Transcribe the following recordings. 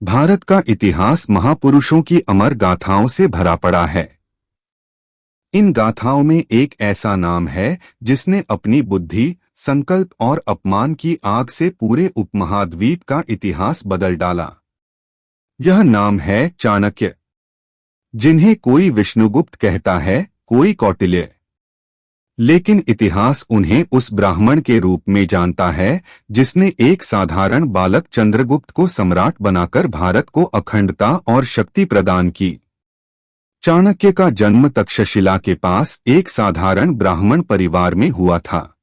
भारत का इतिहास महापुरुषों की अमर गाथाओं से भरा पड़ा है। इन गाथाओं में एक ऐसा नाम है जिसने अपनी बुद्धि, संकल्प और अपमान की आग से पूरे उपमहाद्वीप का इतिहास बदल डाला। यह नाम है चाणक्य, जिन्हें कोई विष्णुगुप्त कहता है, कोई कौटिल्य। लेकिन इतिहास उन्हें उस ब्राह्मण के रूप में जानता है जिसने एक साधारण बालक चंद्रगुप्त को सम्राट बनाकर भारत को अखंडता और शक्ति प्रदान की। चाणक्य का जन्म तक्षशिला के पास एक साधारण ब्राह्मण परिवार में हुआ था।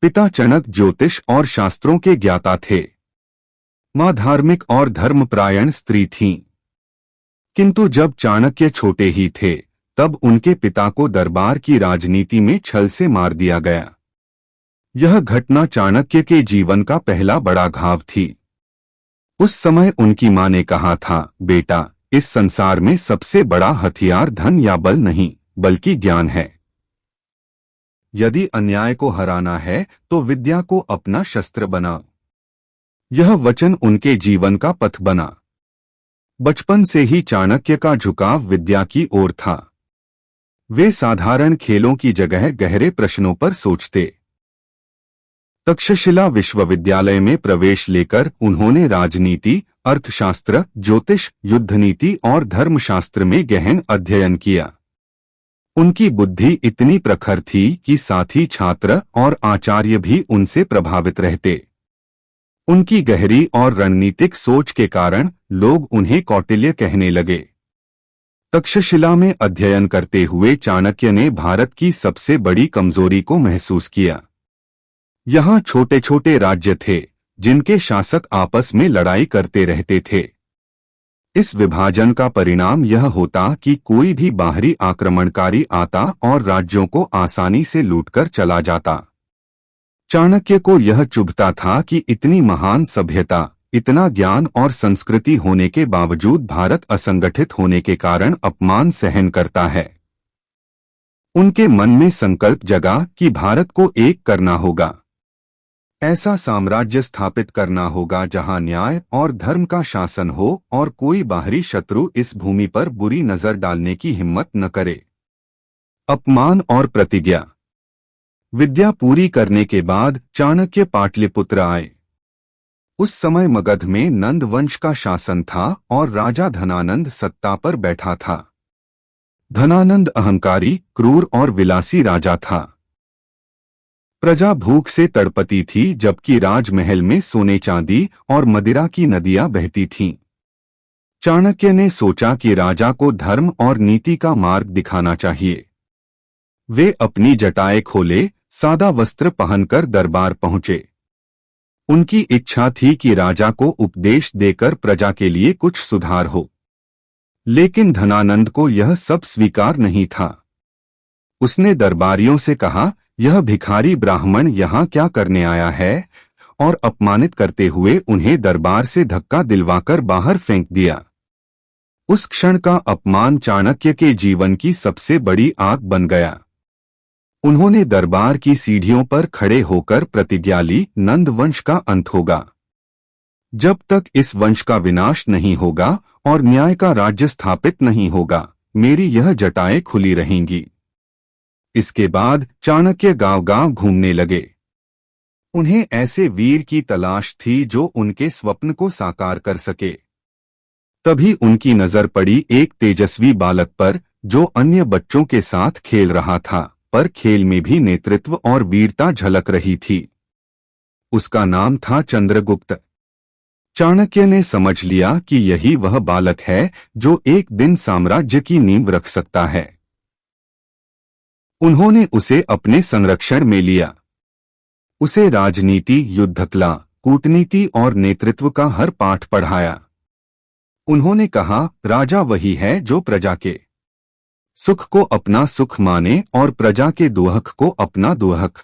पिता चाणक्य ज्योतिष और शास्त्रों के ज्ञाता थे। मां धार्मिक और धर्मपरायण स्त्री थीं। किंतु जब चाणक्य छोटे ही थे तब उनके पिता को दरबार की राजनीति में छल से मार दिया गया। यह घटना चाणक्य के जीवन का पहला बड़ा घाव थी। उस समय उनकी मां ने कहा था, बेटा, इस संसार में सबसे बड़ा हथियार धन या बल नहीं, बल्कि ज्ञान है। यदि अन्याय को हराना है तो विद्या को अपना शस्त्र बनाओ। यह वचन उनके जीवन का पथ बना। बचपन से ही चाणक्य का झुकाव विद्या की ओर था। वे साधारण खेलों की जगह गहरे प्रश्नों पर सोचते। तक्षशिला विश्वविद्यालय में प्रवेश लेकर उन्होंने राजनीति, अर्थशास्त्र, ज्योतिष, युद्धनीति और धर्मशास्त्र में गहन अध्ययन किया। उनकी बुद्धि इतनी प्रखर थी कि साथी छात्र और आचार्य भी उनसे प्रभावित रहते। उनकी गहरी और रणनीतिक सोच के कारण लोग उन्हें कौटिल्य कहने लगे। तक्षशिला में अध्ययन करते हुए चाणक्य ने भारत की सबसे बड़ी कमजोरी को महसूस किया। यहाँ छोटे छोटे राज्य थे जिनके शासक आपस में लड़ाई करते रहते थे। इस विभाजन का परिणाम यह होता कि कोई भी बाहरी आक्रमणकारी आता और राज्यों को आसानी से लूटकर चला जाता। चाणक्य को यह चुभता था कि इतनी महान सभ्यता, इतना ज्ञान और संस्कृति होने के बावजूद भारत असंगठित होने के कारण अपमान सहन करता है। उनके मन में संकल्प जगा कि भारत को एक करना होगा। ऐसा साम्राज्य स्थापित करना होगा जहां न्याय और धर्म का शासन हो और कोई बाहरी शत्रु इस भूमि पर बुरी नजर डालने की हिम्मत न करे। अपमान और प्रतिज्ञा। विद्या पूरी करने के बाद चाणक्य पाटलिपुत्र आए। उस समय मगध में नंद वंश का शासन था और राजा धनानंद सत्ता पर बैठा था। धनानंद अहंकारी, क्रूर और विलासी राजा था। प्रजा भूख से तड़पती थी जबकि राजमहल में सोने चांदी और मदिरा की नदियां बहती थीं। चाणक्य ने सोचा कि राजा को धर्म और नीति का मार्ग दिखाना चाहिए। वे अपनी जटाएं खोले, सादा वस्त्र पहनकर दरबार पहुंचे। उनकी इच्छा थी कि राजा को उपदेश देकर प्रजा के लिए कुछ सुधार हो। लेकिन धनानंद को यह सब स्वीकार नहीं था। उसने दरबारियों से कहा, यह भिखारी ब्राह्मण यहाँ क्या करने आया है, और अपमानित करते हुए उन्हें दरबार से धक्का दिलवाकर बाहर फेंक दिया। उस क्षण का अपमान चाणक्य के जीवन की सबसे बड़ी आग बन गया। उन्होंने दरबार की सीढ़ियों पर खड़े होकर प्रतिज्ञा ली, नंद वंश का अंत होगा। जब तक इस वंश का विनाश नहीं होगा और न्याय का राज्य स्थापित नहीं होगा, मेरी यह जटाएं खुली रहेंगी। इसके बाद चाणक्य गांव-गांव घूमने लगे। उन्हें ऐसे वीर की तलाश थी जो उनके स्वप्न को साकार कर सके। तभी उनकी नजर पड़ी एक तेजस्वी बालक पर जो अन्य बच्चों के साथ खेल रहा था, पर खेल में भी नेतृत्व और वीरता झलक रही थी। उसका नाम था चंद्रगुप्त। चाणक्य ने समझ लिया कि यही वह बालक है जो एक दिन साम्राज्य की नींव रख सकता है। उन्होंने उसे अपने संरक्षण में लिया। उसे राजनीति, युद्धकला, कूटनीति और नेतृत्व का हर पाठ पढ़ाया। उन्होंने कहा, राजा वही है जो प्रजा के सुख को अपना सुख माने और प्रजा के दुहक को अपना दुहक।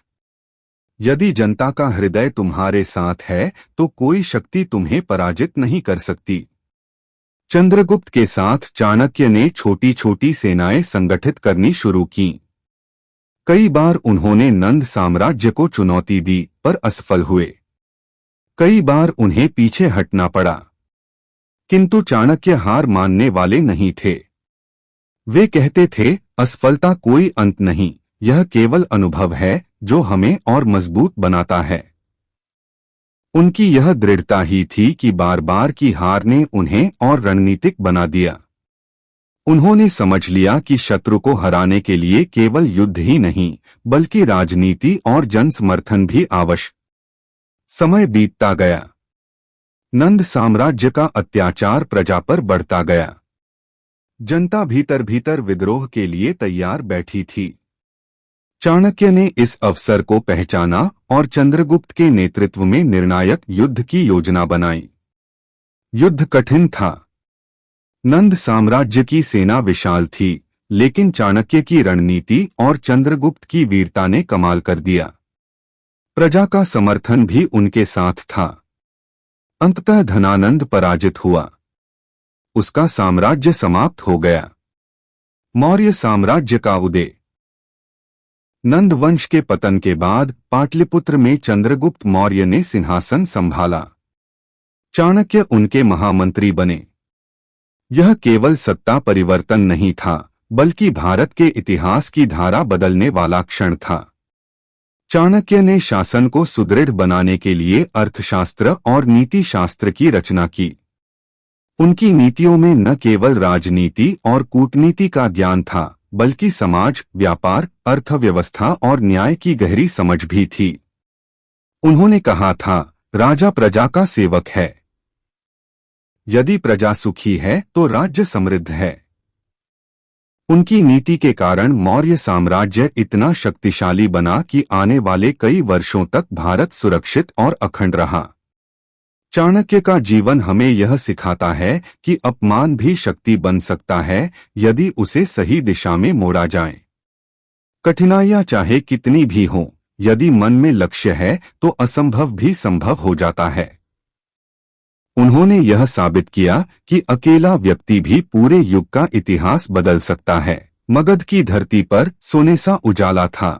यदि जनता का हृदय तुम्हारे साथ है तो कोई शक्ति तुम्हें पराजित नहीं कर सकती। चंद्रगुप्त के साथ चाणक्य ने छोटी छोटी सेनाएं संगठित करनी शुरू की। कई बार उन्होंने नंद साम्राज्य को चुनौती दी पर असफल हुए। कई बार उन्हें पीछे हटना पड़ा। किंतु चाणक्य हार मानने वाले नहीं थे। वे कहते थे, असफलता कोई अंत नहीं, यह केवल अनुभव है जो हमें और मजबूत बनाता है। उनकी यह दृढ़ता ही थी कि बार बार की हार ने उन्हें और रणनीतिक बना दिया। उन्होंने समझ लिया कि शत्रु को हराने के लिए केवल युद्ध ही नहीं, बल्कि राजनीति और जन समर्थन भी आवश्यक। समय बीतता गया। नंद साम्राज्य का अत्याचार प्रजा पर बढ़ता गया। जनता भीतर भीतर विद्रोह के लिए तैयार बैठी थी। चाणक्य ने इस अवसर को पहचाना और चंद्रगुप्त के नेतृत्व में निर्णायक युद्ध की योजना बनाई। युद्ध कठिन था। नंद साम्राज्य की सेना विशाल थी, लेकिन चाणक्य की रणनीति और चंद्रगुप्त की वीरता ने कमाल कर दिया। प्रजा का समर्थन भी उनके साथ था। अंततः धनानंद पराजित हुआ। उसका साम्राज्य समाप्त हो गया। मौर्य साम्राज्य का उदय। नंद वंश के पतन के बाद पाटलिपुत्र में चंद्रगुप्त मौर्य ने सिंहासन संभाला। चाणक्य उनके महामंत्री बने। यह केवल सत्ता परिवर्तन नहीं था, बल्कि भारत के इतिहास की धारा बदलने वाला क्षण था। चाणक्य ने शासन को सुदृढ़ बनाने के लिए अर्थशास्त्र और नीति शास्त्र की रचना की। उनकी नीतियों में न केवल राजनीति और कूटनीति का ज्ञान था, बल्कि समाज, व्यापार, अर्थव्यवस्था और न्याय की गहरी समझ भी थी। उन्होंने कहा था, राजा प्रजा का सेवक है। यदि प्रजा सुखी है तो राज्य समृद्ध है। उनकी नीति के कारण मौर्य साम्राज्य इतना शक्तिशाली बना कि आने वाले कई वर्षों तक भारत सुरक्षित और अखंड रहा। चाणक्य का जीवन हमें यह सिखाता है कि अपमान भी शक्ति बन सकता है यदि उसे सही दिशा में मोड़ा जाए। कठिनाइयां चाहे कितनी भी हों, यदि मन में लक्ष्य है तो असंभव भी संभव हो जाता है। उन्होंने यह साबित किया कि अकेला व्यक्ति भी पूरे युग का इतिहास बदल सकता है। मगध की धरती पर सोने सा उजाला था।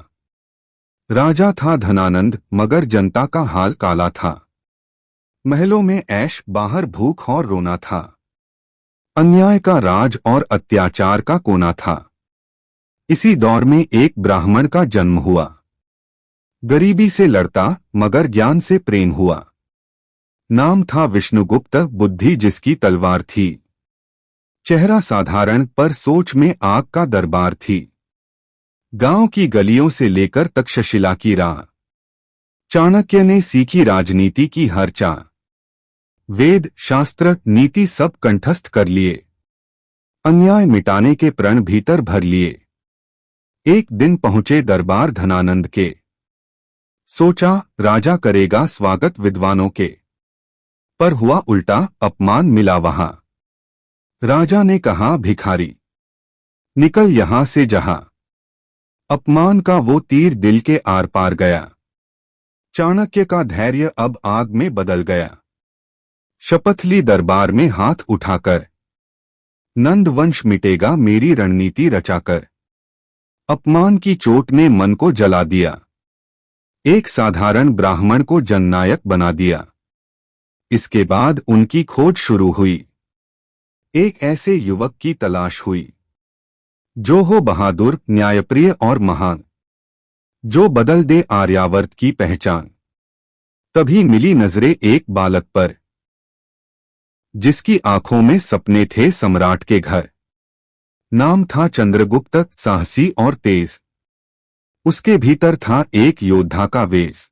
राजा था धनानंद, मगर जनता का हाल काला था। महलों में ऐश, बाहर भूख और रोना था। अन्याय का राज और अत्याचार का कोना था। इसी दौर में एक ब्राह्मण का जन्म हुआ। गरीबी से लड़ता, मगर ज्ञान से प्रेम हुआ। नाम था विष्णुगुप्त, बुद्धि जिसकी तलवार थी। चेहरा साधारण पर सोच में आग का दरबार थी। गांव की गलियों से लेकर तक्षशिला की राह चाणक्य ने सीखी। राजनीति की हर चाल, वेद, शास्त्र, नीति सब कंठस्थ कर लिए। अन्याय मिटाने के प्रण भीतर भर लिए। एक दिन पहुंचे दरबार धनानंद के। सोचा, राजा करेगा स्वागत विद्वानों के, पर हुआ उल्टा, अपमान मिला वहां। राजा ने कहा, भिखारी निकल यहां से जहां। अपमान का वो तीर दिल के आर पार गया। चाणक्य का धैर्य अब आग में बदल गया। शपथ ली दरबार में हाथ उठाकर, नंद वंश मिटेगा मेरी रणनीति रचाकर। अपमान की चोट ने मन को जला दिया। एक साधारण ब्राह्मण को जननायक बना दिया। इसके बाद उनकी खोज शुरू हुई। एक ऐसे युवक की तलाश हुई जो हो बहादुर, न्यायप्रिय और महान, जो बदल दे आर्यावर्त की पहचान। तभी मिली नजरें एक बालक पर, जिसकी आंखों में सपने थे सम्राट के घर। नाम था चंद्रगुप्त, साहसी और तेज। उसके भीतर था एक योद्धा का वेश।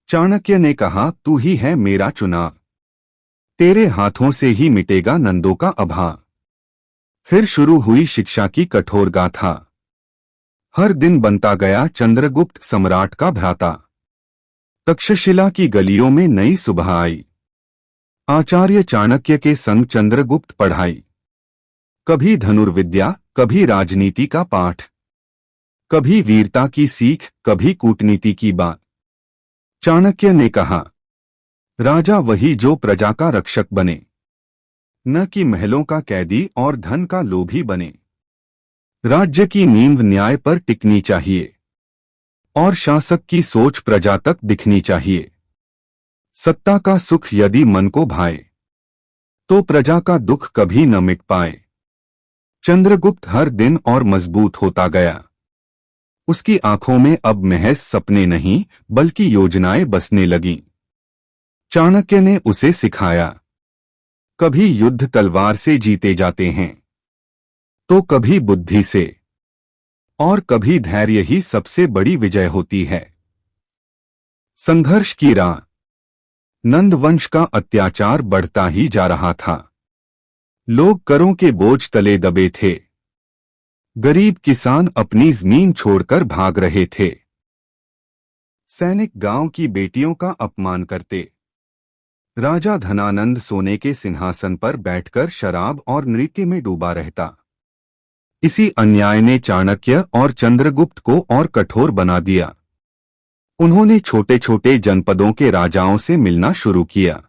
चाणक्य ने कहा, तू ही है मेरा चुनाव। तेरे हाथों से ही मिटेगा नंदों का अभाव। फिर शुरू हुई शिक्षा की कठोर गाथा। हर दिन बनता गया चंद्रगुप्त सम्राट का भ्राता। तक्षशिला की गलियों में नई सुबह आई। आचार्य चाणक्य के संग चंद्रगुप्त पढ़ाई। कभी धनुर्विद्या, कभी राजनीति का पाठ, कभी वीरता की सीख, कभी कूटनीति की बात। चाणक्य ने कहा, राजा वही जो प्रजा का रक्षक बने, न कि महलों का कैदी और धन का लोभी बने। राज्य की नींव न्याय पर टिकनी चाहिए और शासक की सोच प्रजा तक दिखनी चाहिए। सत्ता का सुख यदि मन को भाए तो प्रजा का दुख कभी न मिट पाए। चंद्रगुप्त हर दिन और मजबूत होता गया। उसकी आंखों में अब महज सपने नहीं बल्कि योजनाएं बसने लगीं। चाणक्य ने उसे सिखाया, कभी युद्ध तलवार से जीते जाते हैं, तो कभी बुद्धि से, और कभी धैर्य ही सबसे बड़ी विजय होती है। संघर्ष की राह। नंदवंश का अत्याचार बढ़ता ही जा रहा था। लोग करों के बोझ तले दबे थे। गरीब किसान अपनी जमीन छोड़कर भाग रहे थे। सैनिक गांव की बेटियों का अपमान करते। राजा धनानंद सोने के सिंहासन पर बैठकर शराब और नृत्य में डूबा रहता। इसी अन्याय ने चाणक्य और चंद्रगुप्त को और कठोर बना दिया। उन्होंने छोटे छोटे जनपदों के राजाओं से मिलना शुरू किया,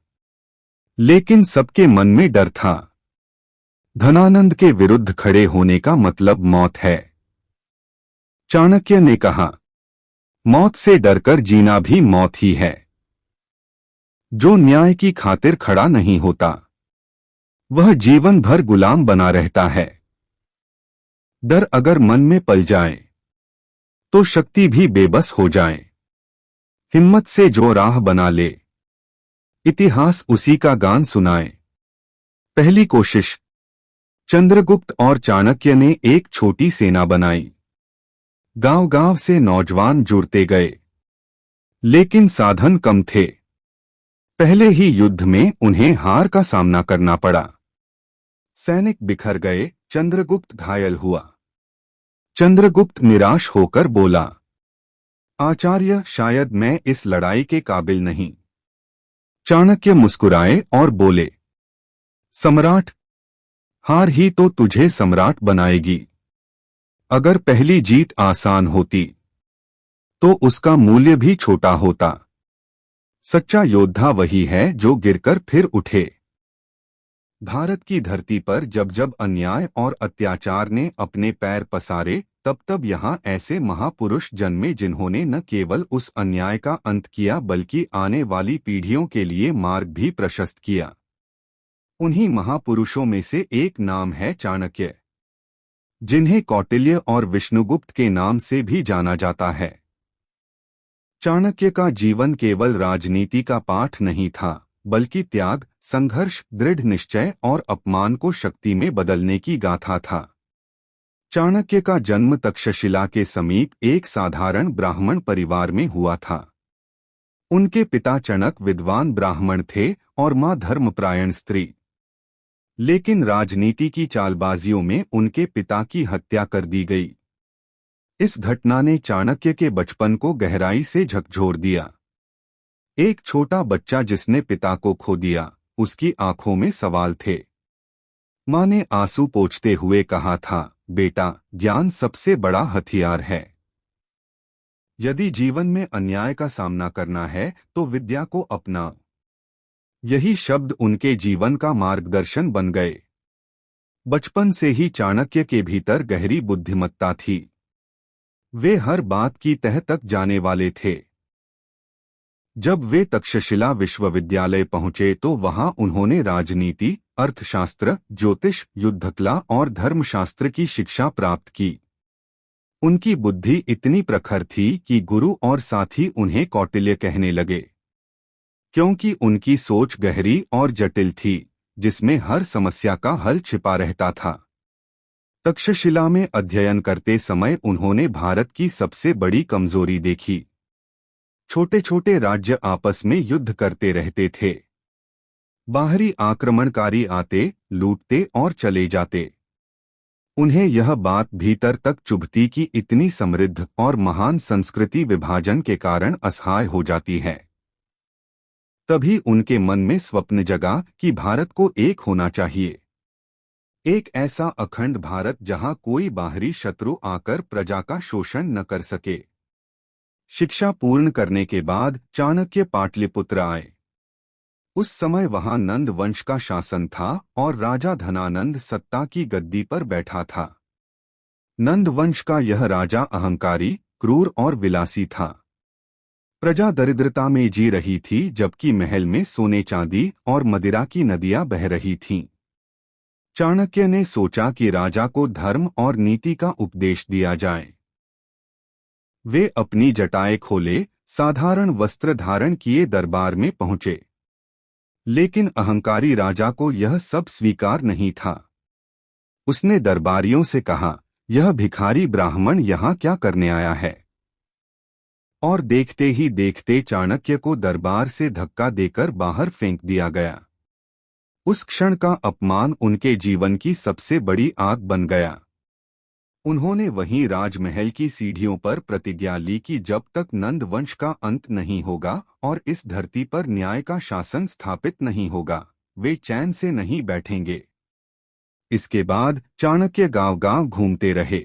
लेकिन सबके मन में डर था। धनानंद के विरुद्ध खड़े होने का मतलब मौत है। चाणक्य ने कहा, मौत से डरकर जीना भी मौत ही है। जो न्याय की खातिर खड़ा नहीं होता, वह जीवन भर गुलाम बना रहता है। डर अगर मन में पल जाए, तो शक्ति भी बेबस हो जाए। हिम्मत से जो राह बना ले, इतिहास उसी का गान सुनाए। पहली कोशिश। चंद्रगुप्त और चाणक्य ने एक छोटी सेना बनाई। गांव-गांव से नौजवान जुड़ते गए, लेकिन साधन कम थे। पहले ही युद्ध में उन्हें हार का सामना करना पड़ा। सैनिक बिखर गए, चंद्रगुप्त घायल हुआ। चंद्रगुप्त निराश होकर बोला, आचार्य, शायद मैं इस लड़ाई के काबिल नहीं। चाणक्य मुस्कुराए और बोले, सम्राट, हार ही तो तुझे सम्राट बनाएगी। अगर पहली जीत आसान होती, तो उसका मूल्य भी छोटा होता। सच्चा योद्धा वही है जो गिरकर फिर उठे। भारत की धरती पर जब जब अन्याय और अत्याचार ने अपने पैर पसारे, तब तब यहाँ ऐसे महापुरुष जन्मे जिन्होंने न केवल उस अन्याय का अंत किया बल्कि आने वाली पीढ़ियों के लिए मार्ग भी प्रशस्त किया। उन्हीं महापुरुषों में से एक नाम है चाणक्य, जिन्हें कौटिल्य और विष्णुगुप्त के नाम से भी जाना जाता है। चाणक्य का जीवन केवल राजनीति का पाठ नहीं था, बल्कि त्याग, संघर्ष, दृढ़ निश्चय और अपमान को शक्ति में बदलने की गाथा था। चाणक्य का जन्म तक्षशिला के समीप एक साधारण ब्राह्मण परिवार में हुआ था। उनके पिता चणक विद्वान ब्राह्मण थे और मां धर्मपरायण स्त्री। लेकिन राजनीति की चालबाजियों में उनके पिता की हत्या कर दी गई। इस घटना ने चाणक्य के बचपन को गहराई से झकझोर दिया। एक छोटा बच्चा जिसने पिता को खो दिया, उसकी आंखों में सवाल थे। मां ने आंसू पोंछते हुए कहा था, बेटा, ज्ञान सबसे बड़ा हथियार है। यदि जीवन में अन्याय का सामना करना है तो विद्या को अपनाओ। यही शब्द उनके जीवन का मार्गदर्शन बन गए। बचपन से ही चाणक्य के भीतर गहरी बुद्धिमत्ता थी। वे हर बात की तह तक जाने वाले थे। जब वे तक्षशिला विश्वविद्यालय पहुंचे तो वहां उन्होंने राजनीति, अर्थशास्त्र, ज्योतिष, युद्धकला और धर्मशास्त्र की शिक्षा प्राप्त की। उनकी बुद्धि इतनी प्रखर थी कि गुरु और साथी उन्हें कौटिल्य कहने लगे, क्योंकि उनकी सोच गहरी और जटिल थी, जिसमें हर समस्या का हल छिपा रहता था। तक्षशिला में अध्ययन करते समय उन्होंने भारत की सबसे बड़ी कमजोरी देखी। छोटे छोटे राज्य आपस में युद्ध करते रहते थे। बाहरी आक्रमणकारी आते, लूटते और चले जाते। उन्हें यह बात भीतर तक चुभती कि इतनी समृद्ध और महान संस्कृति विभाजन के कारण असहाय हो जाती है। तभी उनके मन में स्वप्न जगा कि भारत को एक होना चाहिए। एक ऐसा अखंड भारत जहां कोई बाहरी शत्रु आकर प्रजा का शोषण न कर सके। शिक्षा पूर्ण करने के बाद चाणक्य पाटलिपुत्र आए। उस समय वहां नंद वंश का शासन था और राजा धनानंद सत्ता की गद्दी पर बैठा था। नंद वंश का यह राजा अहंकारी, क्रूर और विलासी था। प्रजा दरिद्रता में जी रही थी, जबकि महल में सोने चांदी और मदिरा की नदियां बह रही थीं। चाणक्य ने सोचा कि राजा को धर्म और नीति का उपदेश दिया जाए। वे अपनी जटाएं खोले, साधारण वस्त्र धारण किए दरबार में पहुंचे। लेकिन अहंकारी राजा को यह सब स्वीकार नहीं था। उसने दरबारियों से कहा, यह भिखारी ब्राह्मण यहाँ क्या करने आया है? और देखते ही देखते चाणक्य को दरबार से धक्का देकर बाहर फेंक दिया गया। उस क्षण का अपमान उनके जीवन की सबसे बड़ी आग बन गया। उन्होंने वहीं राजमहल की सीढ़ियों पर प्रतिज्ञा ली कि जब तक नंद वंश का अंत नहीं होगा और इस धरती पर न्याय का शासन स्थापित नहीं होगा, वे चैन से नहीं बैठेंगे। इसके बाद चाणक्य गांव-गांव घूमते रहे।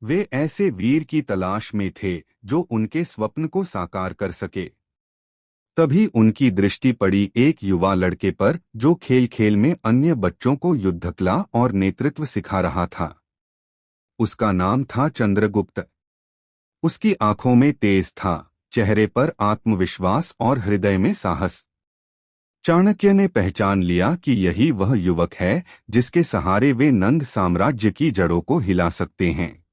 वे ऐसे वीर की तलाश में थे जो उनके स्वप्न को साकार कर सके। तभी उनकी दृष्टि पड़ी एक युवा लड़के पर जो खेल खेल में अन्य बच्चों को युद्धकला और नेतृत्व सिखा रहा था। उसका नाम था चंद्रगुप्त। उसकी आंखों में तेज था, चेहरे पर आत्मविश्वास और हृदय में साहस। चाणक्य ने पहचान लिया कि यही वह युवक है जिसके सहारे वे नंद साम्राज्य की जड़ों को हिला सकते हैं।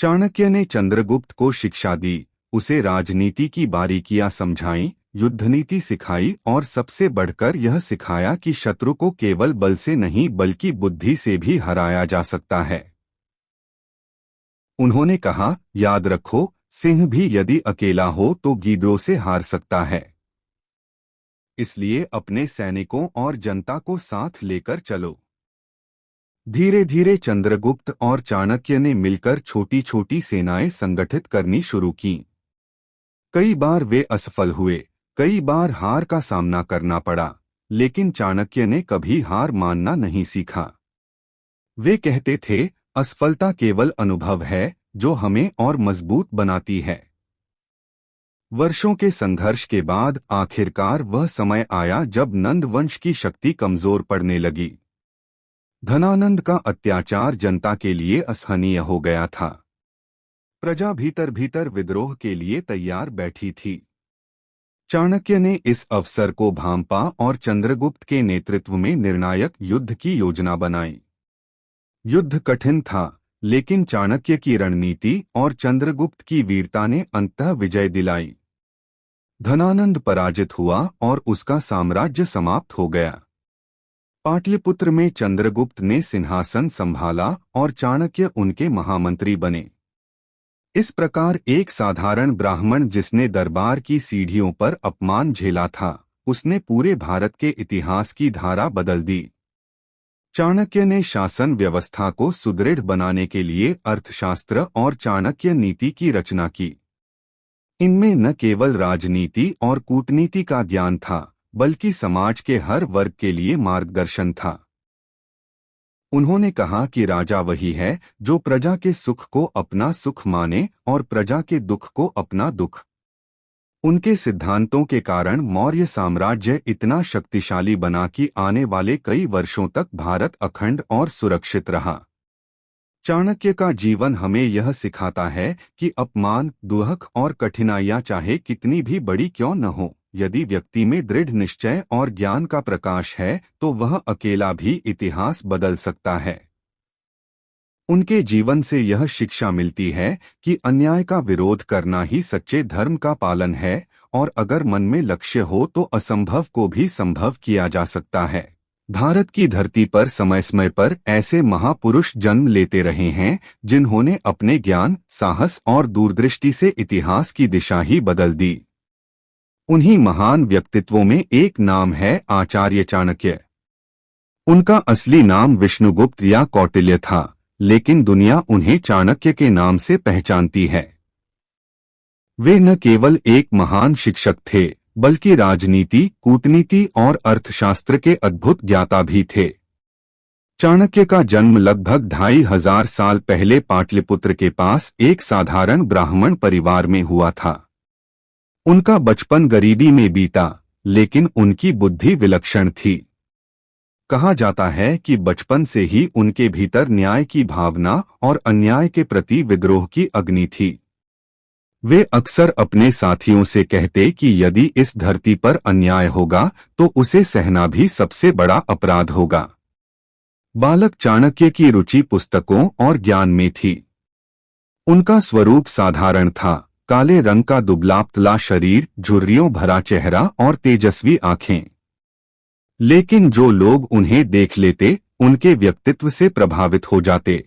चाणक्य ने चंद्रगुप्त को शिक्षा दी, उसे राजनीति की बारीकियां समझाईं, युद्धनीति सिखाई और सबसे बढ़कर यह सिखाया कि शत्रु को केवल बल से नहीं बल्कि बुद्धि से भी हराया जा सकता है। उन्होंने कहा, याद रखो, सिंह भी यदि अकेला हो तो गीदड़ों से हार सकता है। इसलिए अपने सैनिकों और जनता को साथ लेकर चलो। धीरे धीरे चंद्रगुप्त और चाणक्य ने मिलकर छोटी छोटी सेनाएं संगठित करनी शुरू की। कई बार वे असफल हुए, कई बार हार का सामना करना पड़ा, लेकिन चाणक्य ने कभी हार मानना नहीं सीखा। वे कहते थे, असफलता केवल अनुभव है जो हमें और मजबूत बनाती है। वर्षों के संघर्ष के बाद आखिरकार वह समय आया जब नंद वंश की शक्ति कमजोर पड़ने लगी। धनानंद का अत्याचार जनता के लिए असहनीय हो गया था। प्रजा भीतर भीतर विद्रोह के लिए तैयार बैठी थी। चाणक्य ने इस अवसर को भांपा और चंद्रगुप्त के नेतृत्व में निर्णायक युद्ध की योजना बनाई। युद्ध कठिन था, लेकिन चाणक्य की रणनीति और चंद्रगुप्त की वीरता ने अंततः विजय दिलाई। धनानंद पराजित हुआ और उसका साम्राज्य समाप्त हो गया। पाटलिपुत्र में चंद्रगुप्त ने सिंहासन संभाला और चाणक्य उनके महामंत्री बने। इस प्रकार एक साधारण ब्राह्मण जिसने दरबार की सीढ़ियों पर अपमान झेला था, उसने पूरे भारत के इतिहास की धारा बदल दी। चाणक्य ने शासन व्यवस्था को सुदृढ़ बनाने के लिए अर्थशास्त्र और चाणक्य नीति की रचना की। इनमें न केवल राजनीति और कूटनीति का ज्ञान था, बल्कि समाज के हर वर्ग के लिए मार्गदर्शन था। उन्होंने कहा कि राजा वही है जो प्रजा के सुख को अपना सुख माने और प्रजा के दुख को अपना दुख। उनके सिद्धांतों के कारण मौर्य साम्राज्य इतना शक्तिशाली बना कि आने वाले कई वर्षों तक भारत अखंड और सुरक्षित रहा। चाणक्य का जीवन हमें यह सिखाता है कि अपमान, दुख और कठिनाइयां चाहे कितनी भी बड़ी क्यों न हो, यदि व्यक्ति में दृढ़ निश्चय और ज्ञान का प्रकाश है तो वह अकेला भी इतिहास बदल सकता है। उनके जीवन से यह शिक्षा मिलती है कि अन्याय का विरोध करना ही सच्चे धर्म का पालन है, और अगर मन में लक्ष्य हो तो असंभव को भी संभव किया जा सकता है। भारत की धरती पर समय समय पर ऐसे महापुरुष जन्म लेते रहे हैं जिन्होंने अपने ज्ञान, साहस और दूरदृष्टि से इतिहास की दिशा ही बदल दी। उन्हीं महान व्यक्तित्वों में एक नाम है आचार्य चाणक्य। उनका असली नाम विष्णुगुप्त या कौटिल्य था, लेकिन दुनिया उन्हें चाणक्य के नाम से पहचानती है। वे न केवल एक महान शिक्षक थे, बल्कि राजनीति, कूटनीति और अर्थशास्त्र के अद्भुत ज्ञाता भी थे। चाणक्य का जन्म लगभग 2500 साल पहले पाटलिपुत्र के पास एक साधारण ब्राह्मण परिवार में हुआ था। उनका बचपन गरीबी में बीता, लेकिन उनकी बुद्धि विलक्षण थी। कहा जाता है कि बचपन से ही उनके भीतर न्याय की भावना और अन्याय के प्रति विद्रोह की अग्नि थी। वे अक्सर अपने साथियों से कहते कि यदि इस धरती पर अन्याय होगा तो उसे सहना भी सबसे बड़ा अपराध होगा। बालक चाणक्य की रुचि पुस्तकों और ज्ञान में थी। उनका स्वरूप साधारण था, काले रंग का दुबला पतला शरीर, झुर्रियों भरा चेहरा और तेजस्वी आंखें। लेकिन जो लोग उन्हें देख लेते उनके व्यक्तित्व से प्रभावित हो जाते।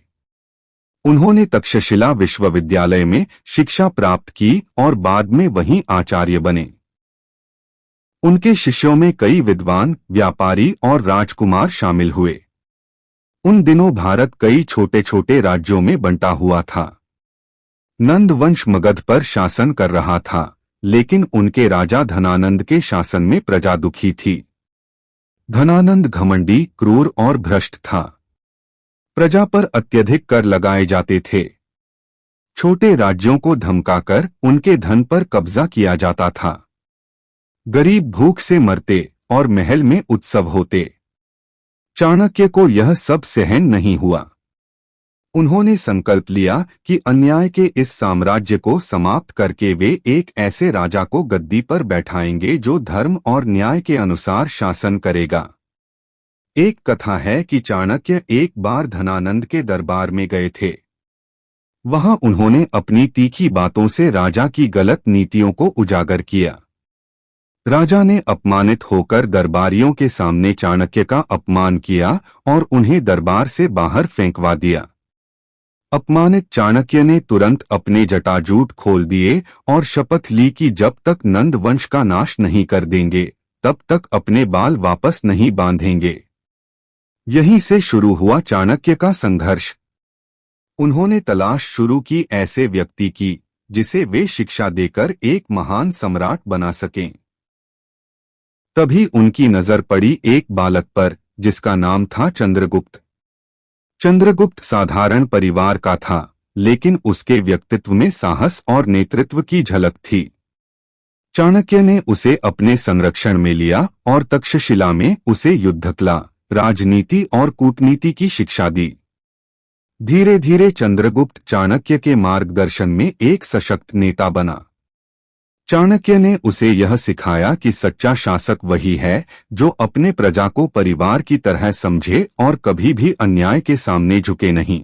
उन्होंने तक्षशिला विश्वविद्यालय में शिक्षा प्राप्त की और बाद में वहीं आचार्य बने। उनके शिष्यों में कई विद्वान, व्यापारी और राजकुमार शामिल हुए। उन दिनों भारत कई छोटे छोटे राज्यों में बंटा हुआ था। नंद वंश मगध पर शासन कर रहा था, लेकिन उनके राजा धनानंद के शासन में प्रजा दुखी थी। धनानंद घमंडी, क्रूर और भ्रष्ट था। प्रजा पर अत्यधिक कर लगाए जाते थे। छोटे राज्यों को धमकाकर उनके धन पर कब्जा किया जाता था। गरीब भूख से मरते और महल में उत्सव होते। चाणक्य को यह सब सहन नहीं हुआ। उन्होंने संकल्प लिया कि अन्याय के इस साम्राज्य को समाप्त करके वे एक ऐसे राजा को गद्दी पर बैठाएंगे जो धर्म और न्याय के अनुसार शासन करेगा। एक कथा है कि चाणक्य एक बार धनानंद के दरबार में गए थे। वहां उन्होंने अपनी तीखी बातों से राजा की गलत नीतियों को उजागर किया। राजा ने अपमानित होकर दरबारियों के सामने चाणक्य का अपमान किया और उन्हें दरबार से बाहर फेंकवा दिया। अपमानित चाणक्य ने तुरंत अपने जटाजूट खोल दिए और शपथ ली कि जब तक नंद वंश का नाश नहीं कर देंगे तब तक अपने बाल वापस नहीं बांधेंगे। यहीं से शुरू हुआ चाणक्य का संघर्ष। उन्होंने तलाश शुरू की ऐसे व्यक्ति की जिसे वे शिक्षा देकर एक महान सम्राट बना सकें। तभी उनकी नजर पड़ी एक बालक पर जिसका नाम था चंद्रगुप्त। चंद्रगुप्त साधारण परिवार का था, लेकिन उसके व्यक्तित्व में साहस और नेतृत्व की झलक थी। चाणक्य ने उसे अपने संरक्षण में लिया और तक्षशिला में उसे युद्धकला, राजनीति और कूटनीति की शिक्षा दी। धीरे धीरे चंद्रगुप्त चाणक्य के मार्गदर्शन में एक सशक्त नेता बना। चाणक्य ने उसे यह सिखाया कि सच्चा शासक वही है जो अपने प्रजा को परिवार की तरह समझे और कभी भी अन्याय के सामने झुके नहीं।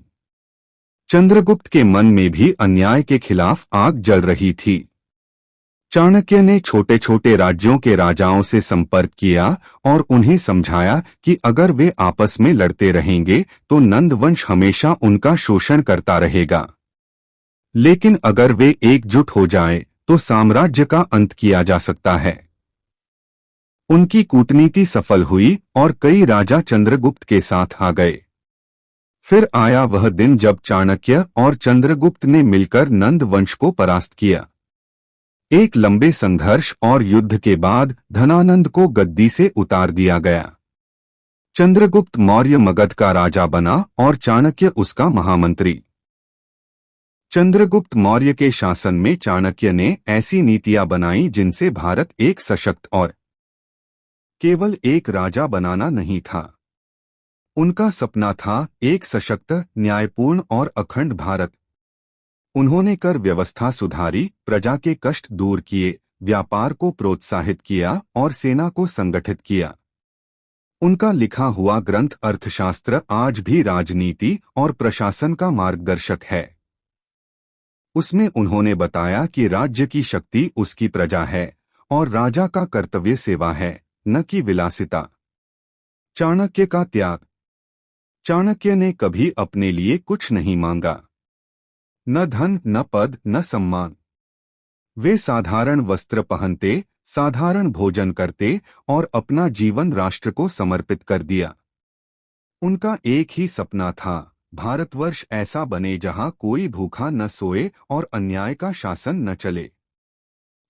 चंद्रगुप्त के मन में भी अन्याय के खिलाफ आग जल रही थी। चाणक्य ने छोटे छोटे राज्यों के राजाओं से संपर्क किया और उन्हें समझाया कि अगर वे आपस में लड़ते रहेंगे तो नंदवंश हमेशा उनका शोषण करता रहेगा, लेकिन अगर वे एकजुट हो जाएं तो साम्राज्य का अंत किया जा सकता है। उनकी कूटनीति सफल हुई और कई राजा चंद्रगुप्त के साथ आ गए। फिर आया वह दिन जब चाणक्य और चंद्रगुप्त ने मिलकर नंद वंश को परास्त किया। एक लंबे संघर्ष और युद्ध के बाद धनानंद को गद्दी से उतार दिया गया। चंद्रगुप्त मौर्य मगध का राजा बना और चाणक्य उसका महामंत्री। चंद्रगुप्त मौर्य के शासन में चाणक्य ने ऐसी नीतियां बनाई जिनसे भारत एक सशक्त और केवल एक राजा बनाना नहीं था। उनका सपना था एक सशक्त, न्यायपूर्ण और अखंड भारत। उन्होंने कर व्यवस्था सुधारी, प्रजा के कष्ट दूर किए, व्यापार को प्रोत्साहित किया और सेना को संगठित किया। उनका लिखा हुआ ग्रंथ अर्थशास्त्र आज भी राजनीति और प्रशासन का मार्गदर्शक है। उसमें उन्होंने बताया कि राज्य की शक्ति उसकी प्रजा है और राजा का कर्तव्य सेवा है, न कि विलासिता। चाणक्य का त्याग। चाणक्य ने कभी अपने लिए कुछ नहीं मांगा, न धन, न पद, न सम्मान। वे साधारण वस्त्र पहनते, साधारण भोजन करते और अपना जीवन राष्ट्र को समर्पित कर दिया। उनका एक ही सपना था, भारतवर्ष ऐसा बने जहां कोई भूखा न सोए और अन्याय का शासन न चले।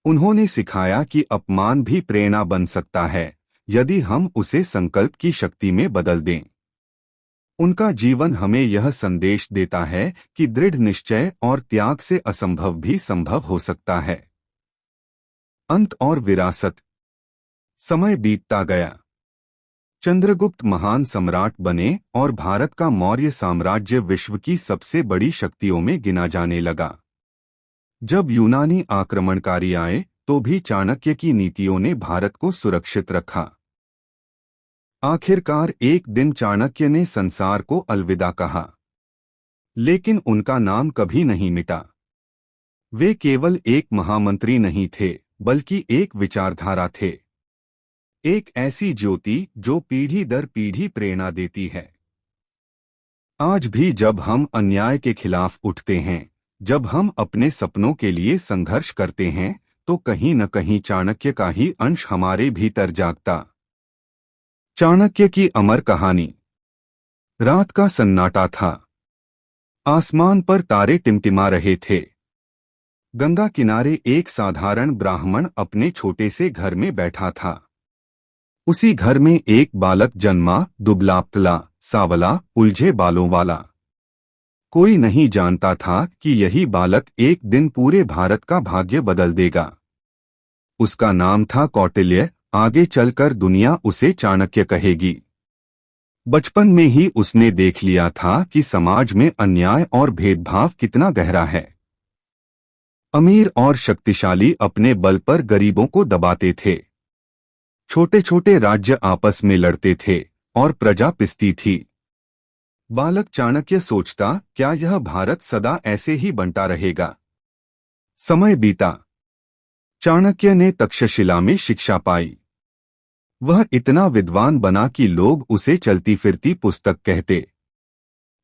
उन्होंने सिखाया कि अपमान भी प्रेरणा बन सकता है यदि हम उसे संकल्प की शक्ति में बदल दें। उनका जीवन हमें यह संदेश देता है कि दृढ़ निश्चय और त्याग से असंभव भी संभव हो सकता है। अंत और विरासत। समय बीतता गया। चंद्रगुप्त महान सम्राट बने और भारत का मौर्य साम्राज्य विश्व की सबसे बड़ी शक्तियों में गिना जाने लगा। जब यूनानी आक्रमणकारी आए तो भी चाणक्य की नीतियों ने भारत को सुरक्षित रखा। आखिरकार एक दिन चाणक्य ने संसार को अलविदा कहा, लेकिन उनका नाम कभी नहीं मिटा। वे केवल एक महामंत्री नहीं थे, बल्कि एक विचारधारा थे, एक ऐसी ज्योति जो पीढ़ी दर पीढ़ी प्रेरणा देती है। आज भी जब हम अन्याय के खिलाफ उठते हैं, जब हम अपने सपनों के लिए संघर्ष करते हैं, तो कहीं न कहीं चाणक्य का ही अंश हमारे भीतर जागता। चाणक्य की अमर कहानी। रात का सन्नाटा था। आसमान पर तारे टिमटिमा रहे थे। गंगा किनारे एक साधारण ब्राह्मण अपने छोटे से घर में बैठा था। उसी घर में एक बालक जन्मा, दुबला-पतला, सांवला, उलझे बालों वाला। कोई नहीं जानता था कि यही बालक एक दिन पूरे भारत का भाग्य बदल देगा। उसका नाम था कौटिल्य। आगे चलकर दुनिया उसे चाणक्य कहेगी। बचपन में ही उसने देख लिया था कि समाज में अन्याय और भेदभाव कितना गहरा है। अमीर और शक्तिशाली अपने बल पर गरीबों को दबाते थे। छोटे छोटे राज्य आपस में लड़ते थे और प्रजा पिसती थी। बालक चाणक्य सोचता, क्या यह भारत सदा ऐसे ही बनता रहेगा? समय बीता। चाणक्य ने तक्षशिला में शिक्षा पाई। वह इतना विद्वान बना कि लोग उसे चलती फिरती पुस्तक कहते।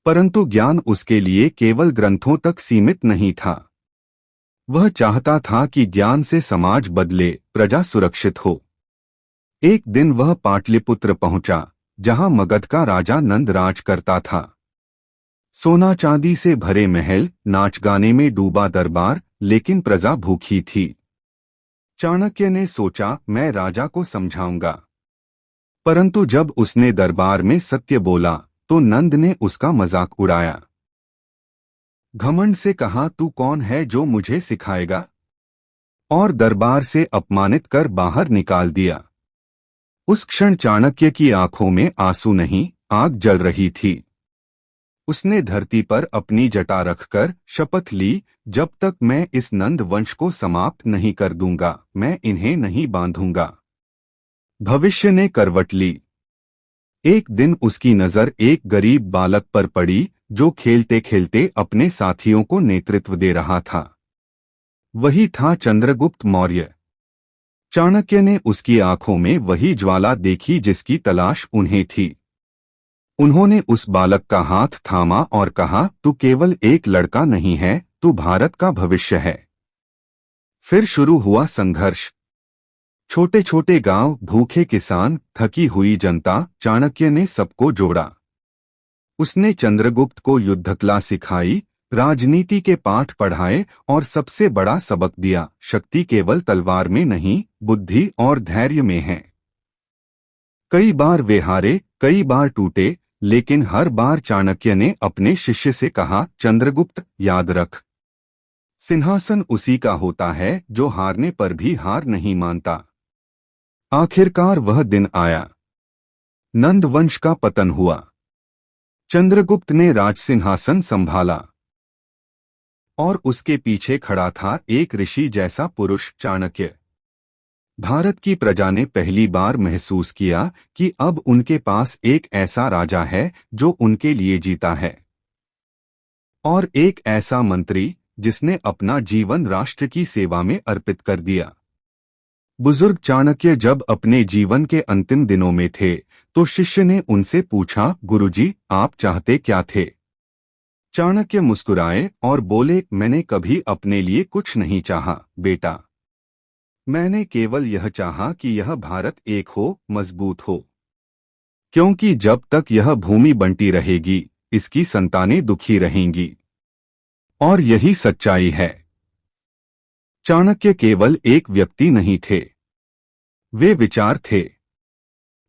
परंतु ज्ञान उसके लिए केवल ग्रंथों तक सीमित नहीं था। वह चाहता था कि ज्ञान से समाज बदले, प्रजा सुरक्षित हो। एक दिन वह पाटलिपुत्र पहुंचा, जहां मगध का राजा नंद राज करता था। सोना चांदी से भरे महल, नाच गाने में डूबा दरबार, लेकिन प्रजा भूखी थी। चाणक्य ने सोचा, मैं राजा को समझाऊंगा। परंतु जब उसने दरबार में सत्य बोला तो नंद ने उसका मजाक उड़ाया। घमंड से कहा, तू कौन है जो मुझे सिखाएगा? और दरबार से अपमानित कर बाहर निकाल दिया। उस क्षण चाणक्य की आंखों में आंसू नहीं, आग जल रही थी। उसने धरती पर अपनी जटा रखकर शपथ ली, जब तक मैं इस नंद वंश को समाप्त नहीं कर दूंगा, मैं इन्हें नहीं बांधूंगा। भविष्य ने करवट ली। एक दिन उसकी नजर एक गरीब बालक पर पड़ी, जो खेलते खेलते अपने साथियों को नेतृत्व दे रहा था। वही था चंद्रगुप्त मौर्य। चाणक्य ने उसकी आंखों में वही ज्वाला देखी जिसकी तलाश उन्हें थी। उन्होंने उस बालक का हाथ थामा और कहा, तू केवल एक लड़का नहीं है, तू भारत का भविष्य है। फिर शुरू हुआ संघर्ष। छोटे छोटे गांव, भूखे किसान, थकी हुई जनता, चाणक्य ने सबको जोड़ा। उसने चंद्रगुप्त को युद्धकला सिखाई, राजनीति के पाठ पढ़ाए और सबसे बड़ा सबक दिया, शक्ति केवल तलवार में नहीं, बुद्धि और धैर्य में है। कई बार वे हारे, कई बार टूटे, लेकिन हर बार चाणक्य ने अपने शिष्य से कहा, चंद्रगुप्त, याद रख, सिंहासन उसी का होता है जो हारने पर भी हार नहीं मानता। आखिरकार वह दिन आया। नंद वंश का पतन हुआ। चंद्रगुप्त ने राजसिंहासन संभाला और उसके पीछे खड़ा था एक ऋषि जैसा पुरुष, चाणक्य। भारत की प्रजा ने पहली बार महसूस किया कि अब उनके पास एक ऐसा राजा है जो उनके लिए जीता है, और एक ऐसा मंत्री जिसने अपना जीवन राष्ट्र की सेवा में अर्पित कर दिया। बुजुर्ग चाणक्य जब अपने जीवन के अंतिम दिनों में थे तो शिष्य ने उनसे पूछा, गुरुजी, आप चाहते क्या थे? चाणक्य मुस्कुराए और बोले, मैंने कभी अपने लिए कुछ नहीं चाहा, बेटा। मैंने केवल यह चाहा कि यह भारत एक हो, मजबूत हो। क्योंकि जब तक यह भूमि बंटी रहेगी, इसकी संतानें दुखी रहेंगी। और यही सच्चाई है। चाणक्य केवल एक व्यक्ति नहीं थे, वे विचार थे।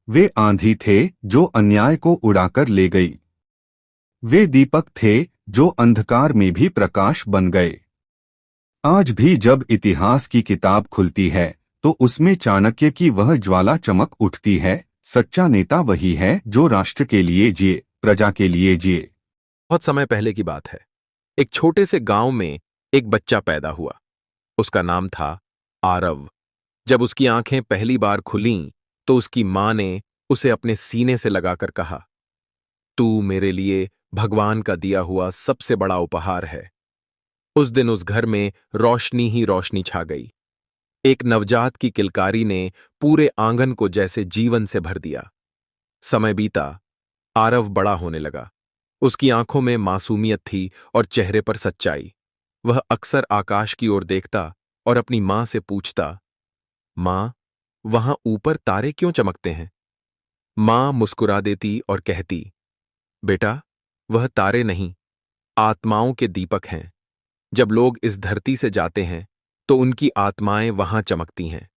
वे आंधी थे जो अन्याय को उड़ाकर ले गई। वे दीपक थे जो अंधकार में भी प्रकाश बन गए। आज भी जब इतिहास की किताब खुलती है तो उसमें चाणक्य की वह ज्वाला चमक उठती है। सच्चा नेता वही है जो राष्ट्र के लिए जिए, प्रजा के लिए जिए। बहुत समय पहले की बात है। एक छोटे से गांव में एक बच्चा पैदा हुआ। उसका नाम था आरव। जब उसकी आंखें पहली बार खुलीं, तो उसकी मां ने उसे अपने सीने से लगाकर कहा, तू मेरे लिए भगवान का दिया हुआ सबसे बड़ा उपहार है। उस दिन उस घर में रोशनी ही रोशनी छा गई। एक नवजात की किलकारी ने पूरे आंगन को जैसे जीवन से भर दिया। समय बीता, आरव बड़ा होने लगा। उसकी आंखों में मासूमियत थी और चेहरे पर सच्चाई। वह अक्सर आकाश की ओर देखता और अपनी मां से पूछता, मां, वहां ऊपर तारे क्यों चमकते हैं? मां मुस्कुरा देती और कहती, बेटा, वह तारे नहीं, आत्माओं के दीपक हैं। जब लोग इस धरती से जाते हैं, तो उनकी आत्माएं वहां चमकती हैं।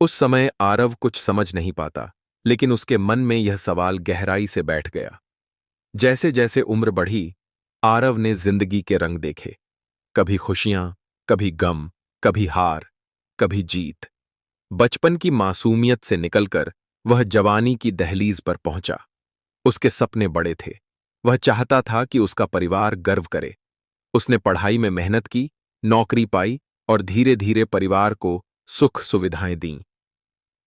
उस समय आरव कुछ समझ नहीं पाता, लेकिन उसके मन में यह सवाल गहराई से बैठ गया। जैसे जैसे उम्र बढ़ी, आरव ने जिंदगी के रंग देखे। कभी खुशियां, कभी गम, कभी हार, कभी जीत। बचपन की मासूमियत से निकलकर वह जवानी की दहलीज पर पहुंचा। उसके सपने बड़े थे। वह चाहता था कि उसका परिवार गर्व करे। उसने पढ़ाई में मेहनत की, नौकरी पाई और धीरे धीरे परिवार को सुख सुविधाएं दीं।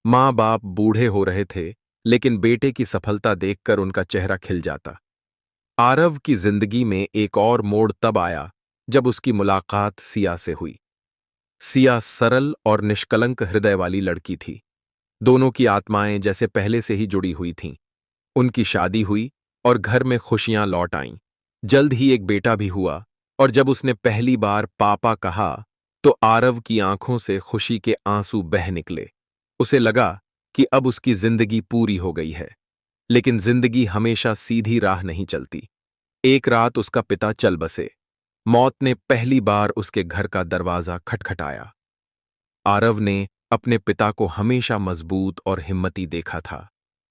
माँ बाप बूढ़े हो रहे थे, लेकिन बेटे की सफलता देखकर उनका चेहरा खिल जाता। आरव की जिंदगी में एक और मोड़ तब आया जब उसकी मुलाकात सिया से हुई। सिया सरल और निष्कलंक हृदय वाली लड़की थी। दोनों की आत्माएं जैसे पहले से ही जुड़ी हुई थीं। उनकी शादी हुई और घर में खुशियां लौट आईं। जल्द ही एक बेटा भी हुआ, और जब उसने पहली बार पापा कहा, तो आरव की आंखों से खुशी के आंसू बह निकले। उसे लगा कि अब उसकी जिंदगी पूरी हो गई है। लेकिन जिंदगी हमेशा सीधी राह नहीं चलती। एक रात उसका पिता चल बसे। मौत ने पहली बार उसके घर का दरवाजा खटखटाया। आरव ने अपने पिता को हमेशा मजबूत और हिम्मती देखा था,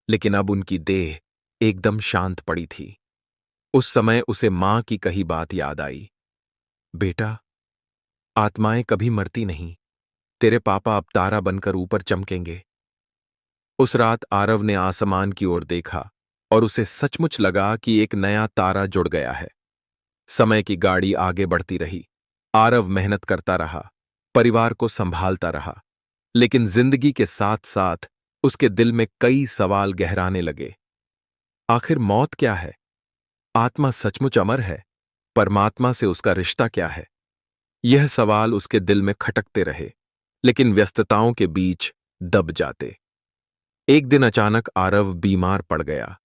लेकिन अब उनकी देह एकदम शांत पड़ी थी। उस समय उसे मां की कही बात याद आई, बेटा, आत्माएं कभी मरती नहीं। तेरे पापा अब तारा बनकर ऊपर चमकेंगे। उस रात आरव ने आसमान की ओर देखा और उसे सचमुच लगा कि एक नया तारा जुड़ गया है। समय की गाड़ी आगे बढ़ती रही। आरव मेहनत करता रहा, परिवार को संभालता रहा, लेकिन जिंदगी के साथ साथ उसके दिल में कई सवाल गहराने लगे। आखिर मौत क्या है? आत्मा सचमुच अमर है? परमात्मा से उसका रिश्ता क्या है? यह सवाल उसके दिल में खटकते रहे, लेकिन व्यस्तताओं के बीच दब जाते। एक दिन अचानक आरव बीमार पड़ गया।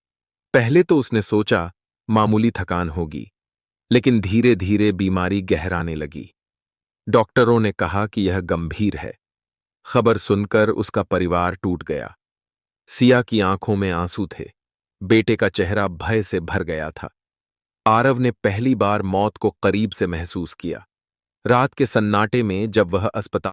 पहले तो उसने सोचा मामूली थकान होगी, लेकिन धीरे धीरे बीमारी गहराने लगी। डॉक्टरों ने कहा कि यह गंभीर है। खबर सुनकर उसका परिवार टूट गया। सिया की आंखों में आंसू थे। बेटे का चेहरा भय से भर गया था। आरव ने पहली बार मौत को करीब से महसूस किया। रात के सन्नाटे में जब वह अस्पताल